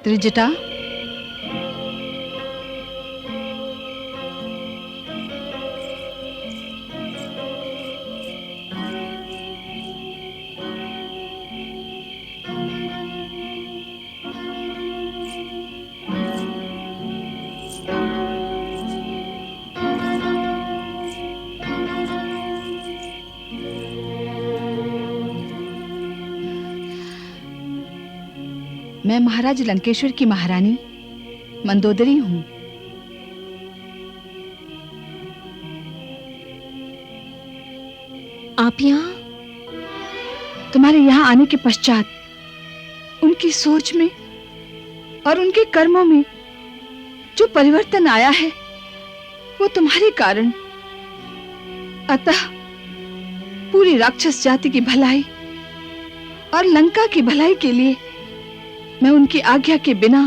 त्रिजटा, मैं महाराज लंकेश्वर की महारानी मंदोदरी हूं। आप यहाँ? तुम्हारे यहाँ आने के पश्चात उनकी सोच में और उनके कर्मों में जो परिवर्तन आया है वो तुम्हारे कारण। अतः पूरी राक्षस जाति की भलाई और लंका की भलाई के लिए मैं उनकी आज्ञा के बिना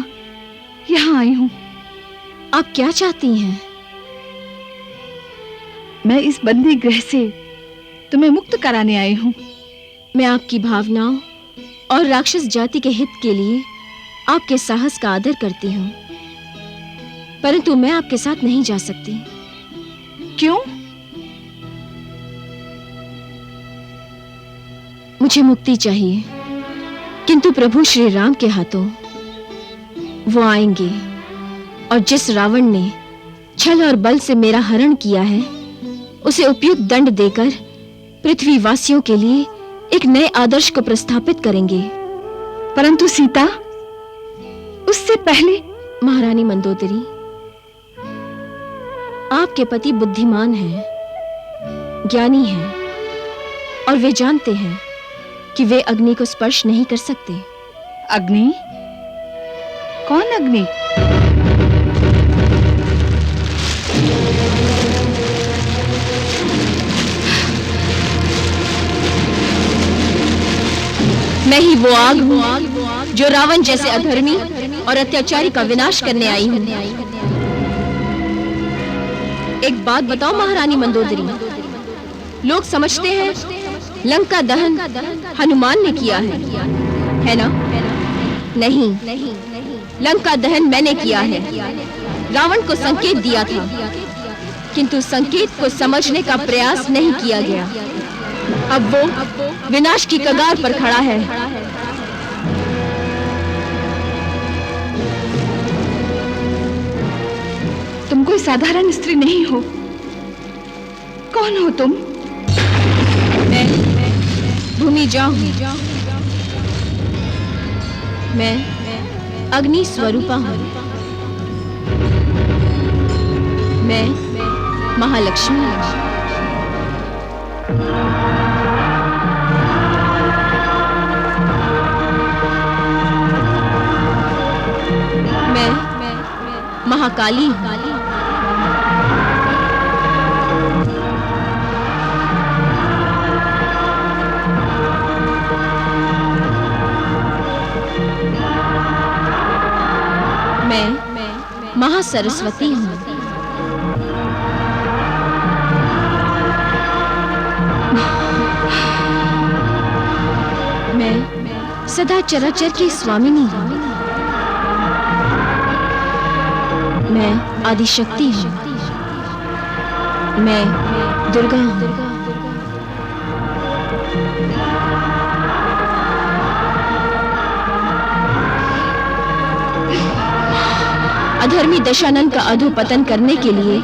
यहाँ आई हूं। आप क्या चाहती हैं? मैं इस बंदी गृह से तुम्हें मुक्त कराने आई हूं। मैं आपकी भावनाओं और राक्षस जाति के हित के लिए आपके साहस का आदर करती हूं, परंतु मैं आपके साथ नहीं जा सकती। क्यों? मुझे मुक्ति चाहिए, किंतु प्रभु श्री राम के हाथों वो आएंगे और जिस रावण ने छल और बल से मेरा हरण किया है उसे उपयुक्त दंड देकर पृथ्वी वासियों के लिए एक नए आदर्श को प्रस्थापित करेंगे। परंतु सीता, उससे पहले। महारानी मंदोदरी, आपके पति बुद्धिमान हैं, ज्ञानी हैं और वे जानते हैं कि वे अग्नि को स्पर्श नहीं कर सकते। अग्नि? कौन अग्नि? मैं ही वो आग हूं जो रावण जैसे अधर्मी और अत्याचारी का विनाश करने आई हूं। एक बात बताओ महारानी मंदोदरी, लोग समझते हैं लंका दहन हनुमान ने किया है ना? नहीं, लंका दहन मैंने किया है। रावण को संकेत दिया था, किंतु संकेत को समझने का प्रयास नहीं किया गया। अब वो विनाश की कगार पर खड़ा है। तुम कोई साधारण स्त्री नहीं हो। कौन हो तुम? मैं भूमिजा हूं। मैं अग्नि स्वरूपा हूं। मैं महालक्ष्मी हूं। मैं महाकाली हूं। मैं महासरस्वती हूं। मैं सदा चराचर की स्वामिनी हूं। मैं आदिशक्ति हूं। मैं दुर्गा हूं। अधर्मी दशानन का अधोपतन करने के लिए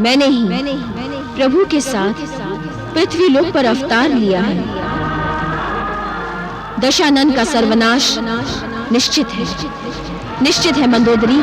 मैंने ही प्रभु के साथ पृथ्वी लोक पर अवतार लिया है। दशानन का सर्वनाश निश्चित है मंदोदरी।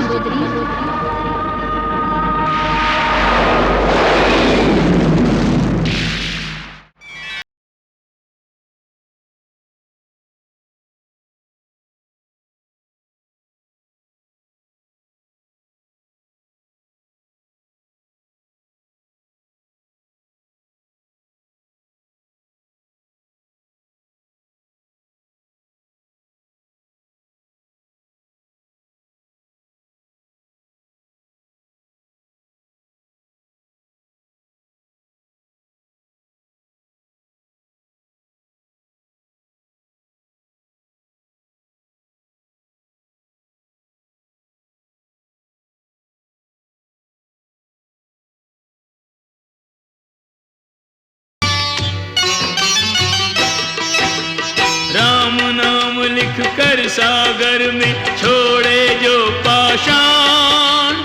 लिख कर सागर में छोड़े जो पाषाण,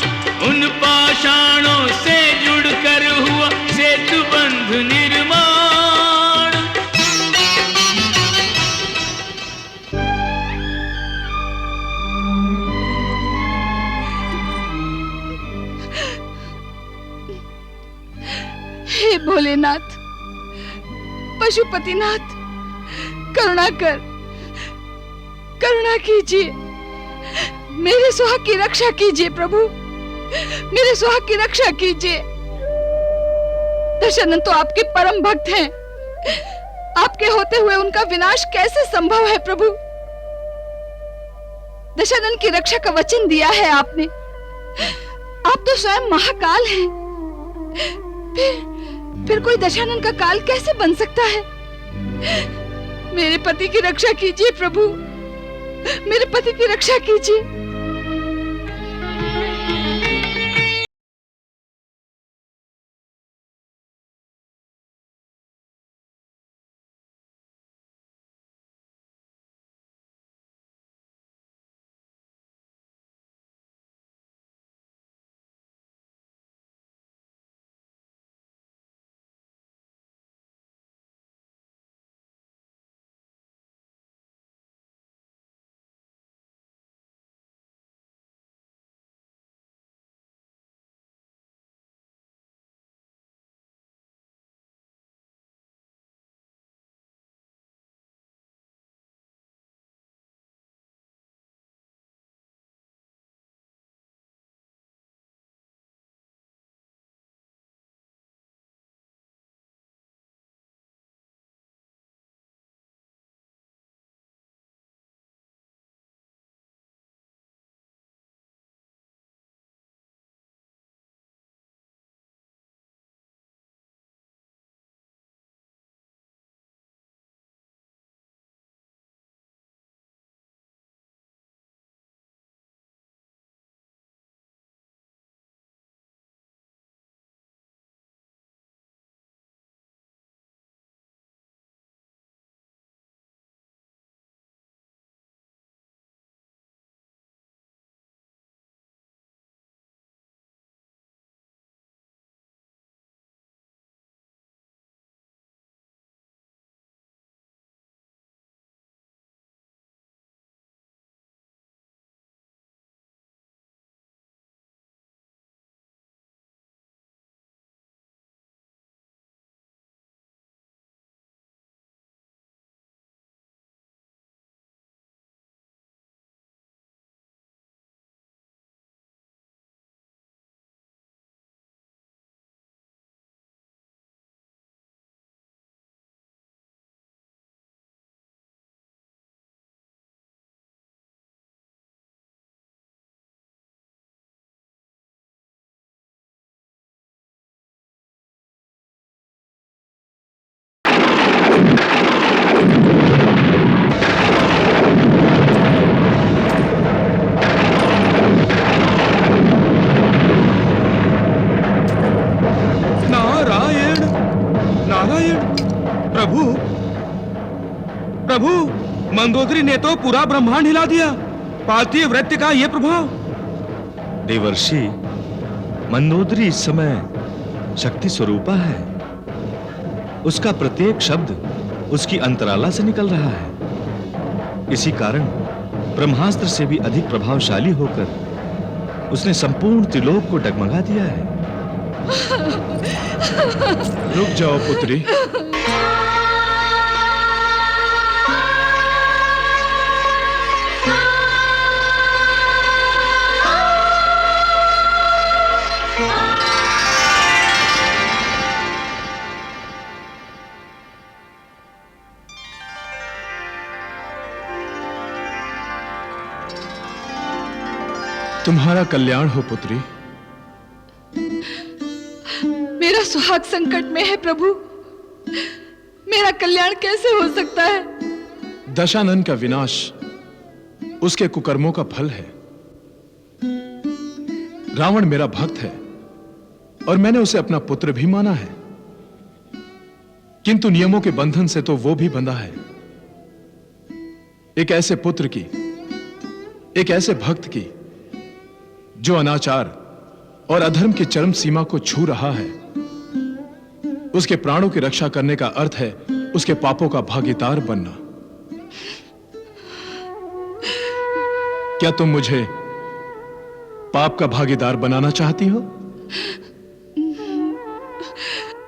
उन पाषाणों से जुड़कर हुआ सेतु बंध निर्माण। हे भोलेनाथ, पशुपतिनाथ, करुणा कर, करुणा कीजिए, मेरे सुहाग की रक्षा कीजिए प्रभु, मेरे सुहाग की रक्षा कीजिए। दशानन तो आपके परम भक्त हैं, आपके होते हुए उनका विनाश कैसे संभव है प्रभु? दशानन की रक्षा का वचन दिया है आपने, आप तो स्वयं महाकाल हैं, फिर कोई दशानन का काल कैसे बन सकता है? मेरे पति की रक्षा कीजिए प्रभु, मेरे पति की रक्षा कीजिए। प्रभु, मंदोदरी ने तो पूरा ब्रह्मांड हिला दिया। पालती वृत्ति का यह प्रभाव। देवर्षि, मंदोदरी इस समय शक्ति स्वरूपा है। उसका प्रत्येक शब्द उसकी अंतराला से निकल रहा है। इसी कारण ब्रह्मास्त्र से भी अधिक प्रभावशाली होकर उसने संपूर्ण त्रिलोक को डगमगा दिया है। रुक जाओ पुत्री। तुम्हारा कल्याण हो पुत्री। मेरा सुहाग संकट में है प्रभु, मेरा कल्याण कैसे हो सकता है? दशानन का विनाश उसके कुकर्मों का फल है। रावण मेरा भक्त है और मैंने उसे अपना पुत्र भी माना है, किंतु नियमों के बंधन से तो वो भी बंधा है। एक ऐसे पुत्र की, एक ऐसे भक्त की जो अनाचार और अधर्म की चरम सीमा को छू रहा है। उसके प्राणों की रक्षा करने का अर्थ है उसके पापों का भागीदार बनना। क्या तुम मुझे पाप का भागीदार बनाना चाहती हो?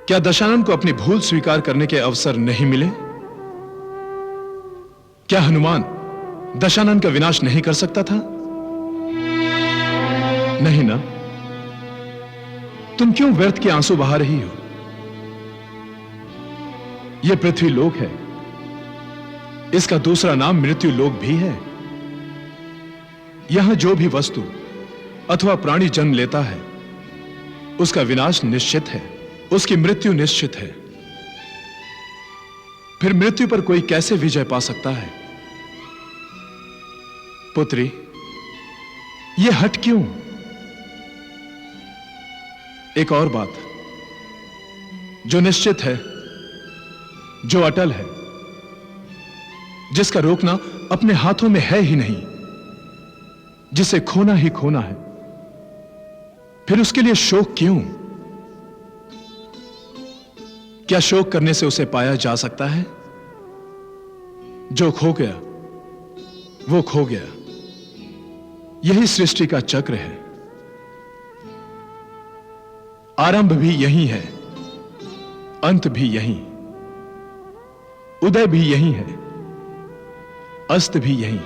क्या दशानन को अपनी भूल स्वीकार करने के अवसर नहीं मिले? क्या हनुमान दशानन का विनाश नहीं कर सकता था? नहीं ना? तुम क्यों व्यर्थ के आंसू बहा रही हो? यह पृथ्वी लोक है, इसका दूसरा नाम मृत्यु लोक भी है। यहां जो भी वस्तु अथवा प्राणी जन्म लेता है उसका विनाश निश्चित है, उसकी मृत्यु निश्चित है। फिर मृत्यु पर कोई कैसे विजय पा सकता है? पुत्री, यह हट क्यों? एक और बात जो निश्चित है, जो अटल है, जिसका रोकना अपने हाथों में है ही नहीं, जिसे खोना ही खोना है, फिर उसके लिए शोक क्यों? क्या शोक करने से उसे पाया जा सकता है? जो खो गया वो खो गया। यही सृष्टि का चक्र है। आरंभ भी यही है, अंत भी यही, उदय भी यही है, अस्त भी यही,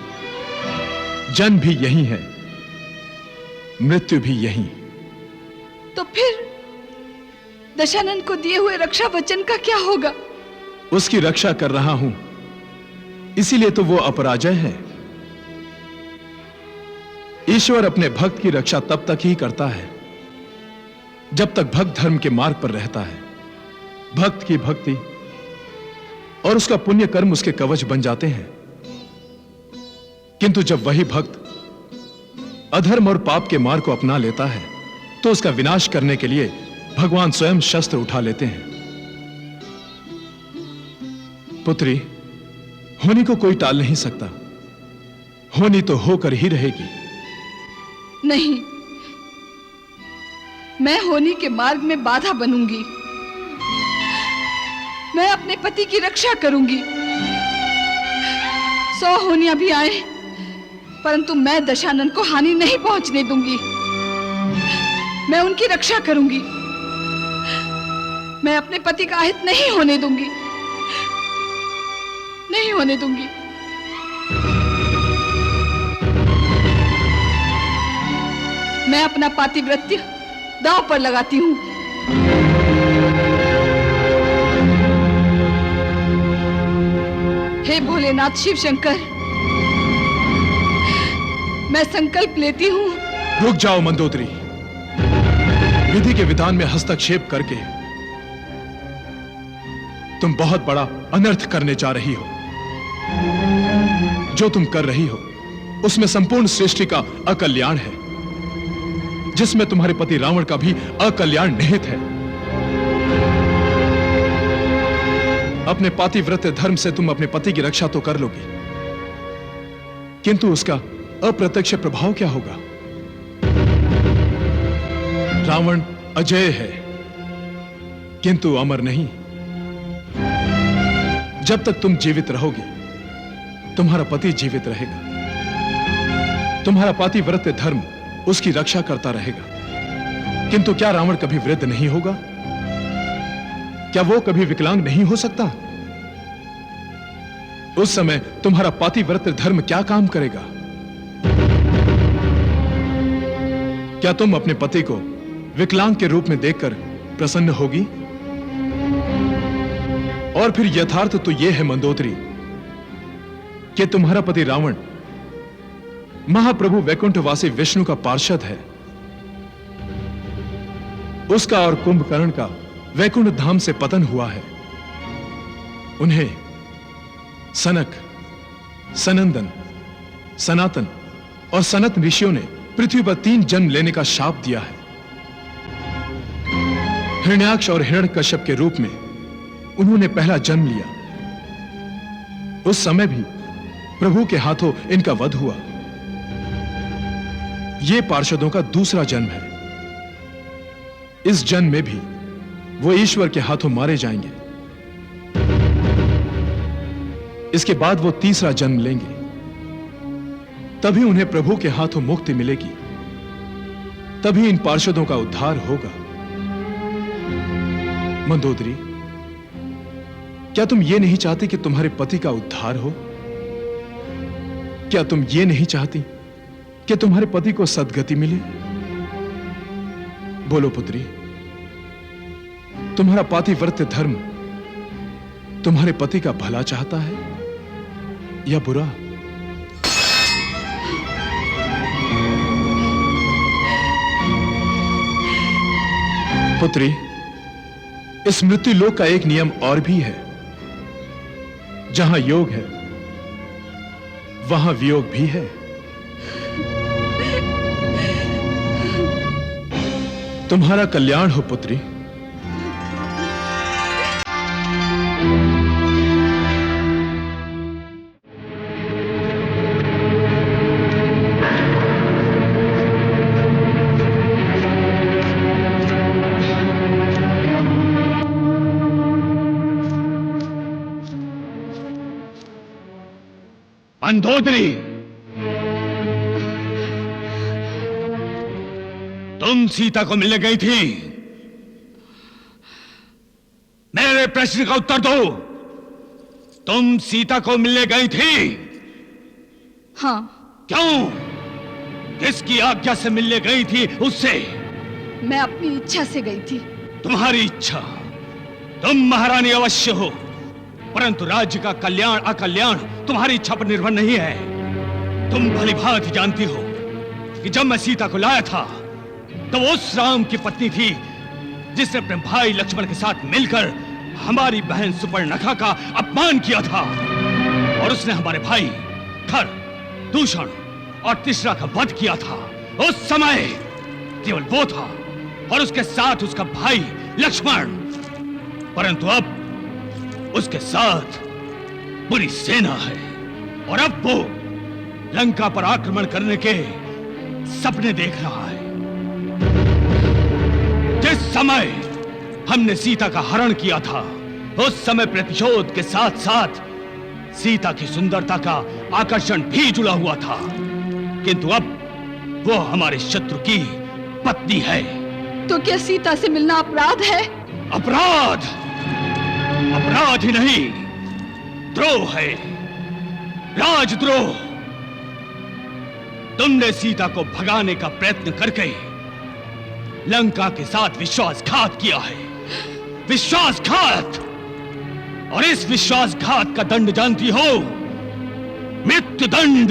जन्म भी यही है, मृत्यु भी यही। तो फिर दशानन को दिए हुए रक्षा वचन का क्या होगा? उसकी रक्षा कर रहा हूं, इसीलिए तो वो अपराजय है। ईश्वर अपने भक्त की रक्षा तब तक ही करता है जब तक भक्त धर्म के मार्ग पर रहता है। भक्त की भक्ति और उसका पुण्य कर्म उसके कवच बन जाते हैं। किंतु जब वही भक्त अधर्म और पाप के मार्ग को अपना लेता है तो उसका विनाश करने के लिए भगवान स्वयं शस्त्र उठा लेते हैं। पुत्री, होनी को कोई टाल नहीं सकता, होनी तो होकर ही रहेगी। नहीं, मैं होनी के मार्ग में बाधा बनूंगी। मैं अपने पति की रक्षा करूंगी। 100 होनियां भी आए, परंतु मैं दशानन को हानि नहीं पहुंचने दूंगी। मैं उनकी रक्षा करूंगी। मैं अपने पति का अहित नहीं होने दूंगी, नहीं होने दूंगी। मैं अपना पातिव्रत्य दांव पर लगाती हूं। हे भोलेनाथ शिव शंकर, मैं संकल्प लेती हूं। रुक जाओ मंदोदरी। विधि के विधान में हस्तक्षेप करके तुम बहुत बड़ा अनर्थ करने जा रही हो। जो तुम कर रही हो उसमें संपूर्ण सृष्टि का अकल्याण है, जिसमें तुम्हारे पति रावण का भी अकल्याण निहित है। अपने पातिव्रत्य धर्म से तुम अपने पति की रक्षा तो कर लोगी, किंतु उसका अप्रत्यक्ष प्रभाव क्या होगा? रावण अजय है किंतु अमर नहीं। जब तक तुम जीवित रहोगे तुम्हारा पति जीवित रहेगा, तुम्हारा पातिव्रत्य धर्म उसकी रक्षा करता रहेगा। किंतु क्या रावण कभी वृद्ध नहीं होगा? क्या वो कभी विकलांग नहीं हो सकता? उस समय तुम्हारा पातिव्रत्य धर्म क्या काम करेगा? क्या तुम अपने पति को विकलांग के रूप में देखकर प्रसन्न होगी? और फिर यथार्थ तो यह है मंदोदरी कि तुम्हारा पति रावण महाप्रभु वैकुंठवासी विष्णु का पार्षद है। उसका और कुंभकर्ण का वैकुंठ धाम से पतन हुआ है। उन्हें सनक, सनंदन, सनातन और सनत ऋषियों ने पृथ्वी पर 3 जन्म लेने का शाप दिया है। हिरण्याक्ष और हिरण्यकश्यप के रूप में उन्होंने पहला जन्म लिया। उस समय भी प्रभु के हाथों इनका वध हुआ। यह पार्षदों का दूसरा जन्म है। इस जन्म में भी वो ईश्वर के हाथों मारे जाएंगे। इसके बाद वो तीसरा जन्म लेंगे, तभी उन्हें प्रभु के हाथों मुक्ति मिलेगी, तभी इन पार्षदों का उद्धार होगा। मंदोदरी, क्या तुम ये नहीं चाहती कि तुम्हारे पति का उद्धार हो? क्या तुम ये नहीं चाहती कि तुम्हारे पति को सद्गति मिले? बोलो पुत्री, तुम्हारा पातिव्रत्य धर्म तुम्हारे पति का भला चाहता है या बुरा? पुत्री, इस मृत्यु लोक का एक नियम और भी है। जहां योग है वहां वियोग भी है। तुम्हारा कल्याण हो पुत्री। मंदोदरी, तुम सीता को मिलने गई थी। मेरे प्रश्न का उत्तर दो। तुम सीता को मिलने गई थी? हाँ। क्यों? किसकी आज्ञा से मिलने गई थी उससे? मैं अपनी इच्छा से गई थी। तुम्हारी इच्छा? तुम महारानी अवश्य हो, परंतु राज्य का कल्याण अकल्याण तुम्हारी इच्छा पर निर्भर नहीं है। तुम भली भांति जानती हो कि जब मैं सीता को लाया था तो वो उस राम की पत्नी थी जिसने अपने भाई लक्ष्मण के साथ मिलकर हमारी बहन सुपर्णखा का अपमान किया था, और उसने हमारे भाई खर, दूषण और तिसरा का वध किया था। उस समय केवल वो था और उसके साथ उसका भाई लक्ष्मण, परंतु अब उसके साथ पूरी सेना है, और अब वो लंका पर आक्रमण करने के सपने देख रहा है। जिस समय हमने सीता का हरण किया था उस समय प्रतिशोध के साथ साथ सीता की सुंदरता का आकर्षण भी जुड़ा हुआ था, किंतु अब वो हमारे शत्रु की पत्नी है। तो क्या सीता से मिलना अपराध है? अपराध? अपराध ही नहीं, द्रोह है, राजद्रोह। तुमने सीता को भगाने का प्रयत्न करके लंका के साथ विश्वासघात किया है। विश्वासघात! और इस विश्वासघात का दंड जानती हो? मृत्यु दंड।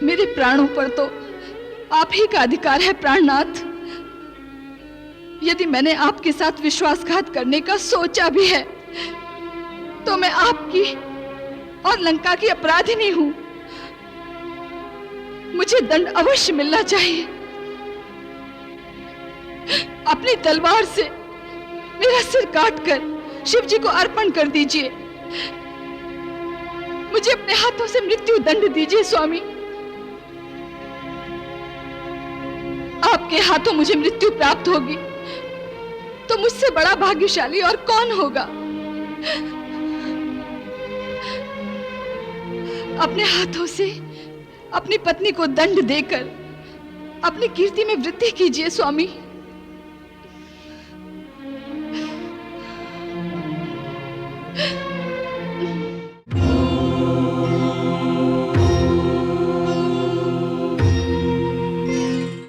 मेरे प्राणों पर तो आप ही का अधिकार है प्राणनाथ। यदि मैंने आपके साथ विश्वासघात करने का सोचा भी है तो मैं आपकी और लंका की अपराधिनी हूं। मुझे दंड अवश्य मिलना चाहिए। अपनी तलवार से मेरा सिर काटकर शिव जी को अर्पण कर दीजिए। मुझे अपने हाथों से मृत्यु दंड दीजिए स्वामी। आपके हाथों मुझे मृत्यु प्राप्त होगी तो मुझसे बड़ा भाग्यशाली और कौन होगा। अपने हाथों से अपनी पत्नी को दंड देकर अपनी कीर्ति में वृद्धि कीजिए स्वामी।